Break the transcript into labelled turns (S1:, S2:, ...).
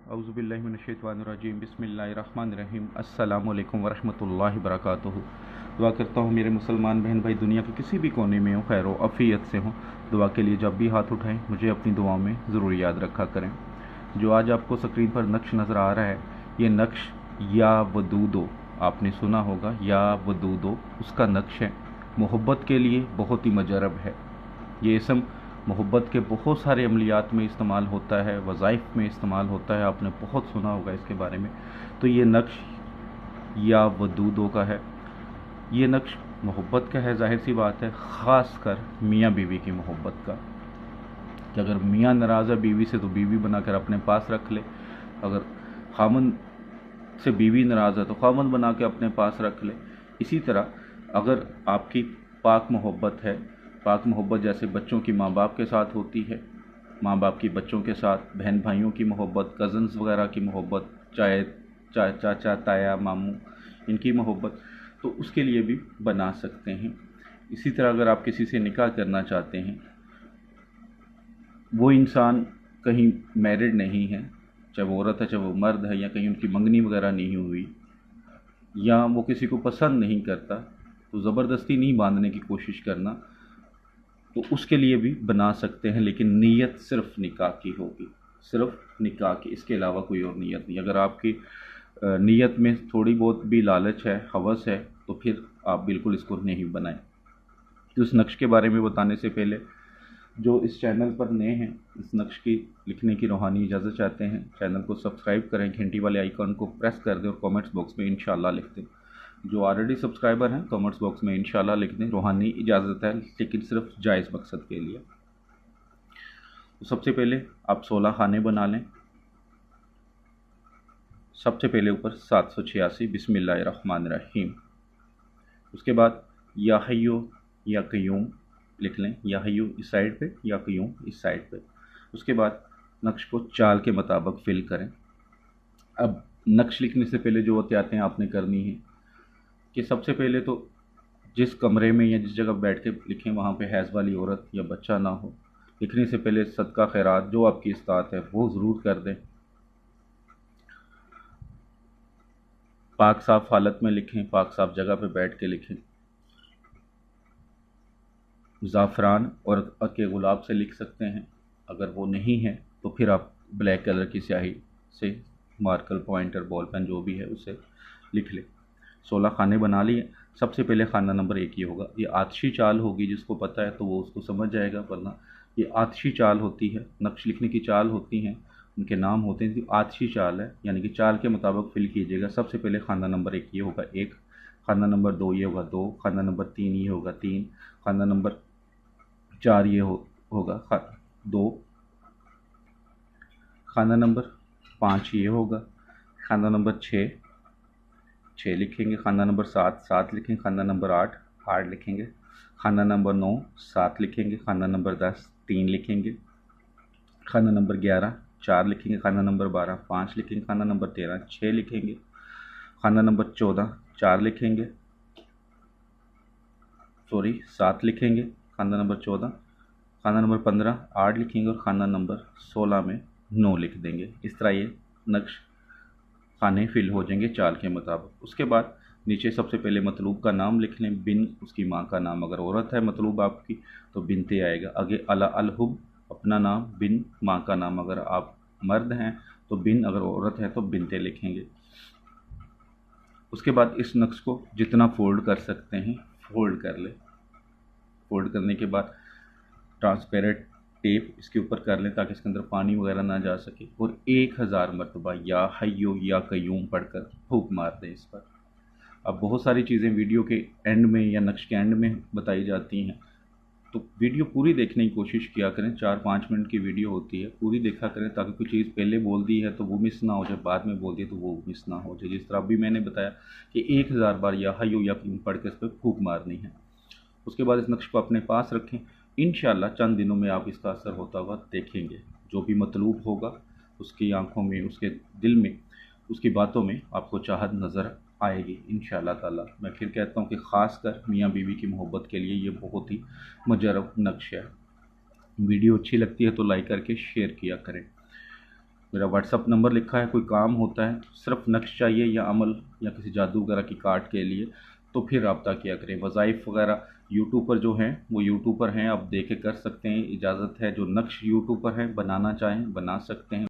S1: औज़ुबिल्लाहिमिनश्शैतानिर्रजीम बिस्मिल्लाहिर्रहमानिर्रहीम अस्सलामुअलैकुम वरहमतुल्लाहि वबरकातुहू। दुआ करता हूँ मेरे मुसलमान बहन भाई दुनिया के किसी भी कोने में हो, खैर व अफ़ियत से हों। दुआ के लिए जब भी हाथ उठाएं मुझे अपनी दुआओं में ज़रूर याद रखा करें। जो आज आपको स्क्रीन पर नक्श नज़र आ रहा है, ये नक्श या वदूदो आपने सुना होगा, या वदूदो उसका नक्श है। मोहब्बत के लिए बहुत ही मजरब है। ये इसम मोहब्बत के बहुत सारे अमलियात में इस्तेमाल होता है, वज़ाइफ में इस्तेमाल होता है, आपने बहुत सुना होगा इसके बारे में। तो ये नक्श या वदूदो का है। ये नक्श मोहब्बत का है, जाहिर सी बात है, ख़ास कर मियाँ बीवी की मोहब्बत का, कि अगर मियाँ नाराज़ है बीवी से तो बीवी बनाकर अपने पास रख ले, अगर खामन से बीवी नाराज़ है तो खामन बना के अपने पास रख ले। इसी तरह अगर आपकी पाक मोहब्बत है, पाक मोहब्बत जैसे बच्चों की माँ बाप के साथ होती है, माँ बाप की बच्चों के साथ, बहन भाइयों की मोहब्बत, कज़न्स वगैरह की मोहब्बत, चाहे चाचा ताया मामू इनकी मोहब्बत, तो उसके लिए भी बना सकते हैं। इसी तरह अगर आप किसी से निकाह करना चाहते हैं, वो इंसान कहीं मैरिड नहीं है, चाहे वो औरत है चाहे वो मर्द है, या कहीं उनकी मंगनी वगैरह नहीं हुई, या वो किसी को पसंद नहीं करता, तो ज़बरदस्ती नहीं बांधने की कोशिश करना, तो उसके लिए भी बना सकते हैं। लेकिन नीयत सिर्फ निकाह की होगी, सिर्फ निकाह की, इसके अलावा कोई और नीयत नहीं। अगर आपकी नीयत में थोड़ी बहुत भी लालच है, हवस है, तो फिर आप बिल्कुल इसको नहीं बनाएं। तो इस नक्श के बारे में बताने से पहले, जो इस चैनल पर नए हैं, इस नक्श की लिखने की रूहानी इजाज़त चाहते हैं, चैनल को सब्सक्राइब करें, घंटी वाले आइकन को प्रेस कर दें और कमेंट्स बॉक्स में इंशाल्लाह लिख दें। जो ऑलरेडी सब्सक्राइबर हैं कमेंट्स बॉक्स में इंशाल्लाह लिख दें, रूहानी इजाज़त है, लेकिन सिर्फ जायज़ मकसद के लिए। तो सबसे पहले आप 16 खाने बना लें। सबसे पहले ऊपर 786 बिस्मिल्लाहिर्रहमानिर्रहीम। उसके बाद या हय्यू या क़य्यूम लिख लें, या हय्यू इस साइड पे, या क़य्यूम इस साइड पे। उसके बाद नक्श को चाल के मुताबिक फिल करें। अब नक्श लिखने से पहले जो एहतियातें आपने करनी है कि सबसे पहले तो जिस कमरे में या जिस जगह बैठ के लिखें वहाँ पे हैज़ वाली औरत या बच्चा ना हो। लिखने से पहले सदका खैरात जो आपकी इस्तात है वो ज़रूर कर दें। पाक साफ़ हालत में लिखें, पाक साफ़ जगह पे बैठ के लिखें। ज़ाफ़रान और के गुलाब से लिख सकते हैं, अगर वो नहीं है तो फिर आप ब्लैक कलर की स्याही से, मार्कर पॉइंटर बॉल पेन जो भी है उससे लिख लें। 16 खाने बना लिए। सबसे पहले खाना नंबर 1 ये होगा, ये आतिशी चाल होगी, जिसको पता है तो वो उसको समझ जाएगा, वरना ये आतिशी चाल होती है। नक्श लिखने की चाल होती हैं, उनके नाम होते हैं, आतिशी चाल है, यानी कि चाल के मुताबिक फिल कीजिएगा। सबसे पहले खाना नंबर 1 ये होगा 1, खाना नंबर 2 ये होगा 2, खाना नंबर 3 ये होगा 3, खाना नंबर 4 ये होगा 2, खाना नंबर 5 ये होगा, खाना नंबर 6 लिखेंगे, खाना नंबर 7 लिखेंगे, खाना नंबर 8 लिखेंगे, खाना नंबर 9 7 लिखेंगे, खाना नंबर 10 3 लिखेंगे, खाना नंबर 11 4 लिखेंगे, खाना नंबर 12 5 लिखेंगे, खाना नंबर 13 6 लिखेंगे, खाना नंबर 14 4 लिखेंगे, 7 लिखेंगे, खाना नंबर 14, खाना नंबर 15 8 लिखेंगे, और खाना नंबर 16 में 9 लिख देंगे। इस तरह ये नक्श खाने फिल हो जाएंगे चाल के मुताबिक। उसके बाद नीचे सबसे पहले मतलूब का नाम लिख लें, बिन उसकी माँ का नाम, अगर औरत है मतलूब आपकी तो बिनते आएगा आगे, अला अलहुब अपना नाम, बिन माँ का नाम, अगर आप मर्द हैं तो बिन, अगर औरत है तो बिनते लिखेंगे। उसके बाद इस नक्श को जितना फोल्ड कर सकते हैं फोल्ड कर ले। फोल्ड करने के बाद ट्रांसपेरेंट टेप इसके ऊपर कर लें ताकि इसके अंदर पानी वगैरह ना जा सके, और 1000 मरतबा या हय्यो या क़य्यूम पढ़कर फूंक मार दें इस पर। अब बहुत सारी चीज़ें वीडियो के एंड में या नक्श के एंड में बताई जाती हैं, तो वीडियो पूरी देखने की कोशिश किया करें। 4-5 मिनट की वीडियो होती है, पूरी देखा करें ताकि कोई चीज़ पहले बोल दी है तो वो मिस ना हो जाए, बाद में बोल दी तो वो मिस ना हो जाए। जिस तरह अभी मैंने बताया कि 1000 बार या हय्यो या क़य्यूम पढ़ के इस पर फूंक मारनी है। उसके बाद इस नक्श को अपने पास रखें, इंशाल्लाह चंद दिनों में आप इसका असर होता हुआ देखेंगे। जो भी मतलूब होगा उसकी आंखों में, उसके दिल में, उसकी बातों में आपको चाहत नज़र आएगी इंशाल्लाह ताला। मैं फिर कहता हूँ कि ख़ास कर मियाँ बीवी की मोहब्बत के लिए ये बहुत ही मुजरब नक्श है। वीडियो अच्छी लगती है तो लाइक करके शेयर किया करें। मेरा व्हाट्सअप नंबर लिखा है। कोई काम होता है, सिर्फ नक्श चाहिए या अमल या किसी जादू वगैरह की कार्ड के लिए, तो फिर रब्ता किया करें। वज़ाइफ वगैरह यूट्यूब पर जो हैं वो यूट्यूब पर हैं, आप देख के कर सकते हैं, इजाज़त है। जो नक्श यूट्यूब पर है, बनाना चाहें बना सकते हैं।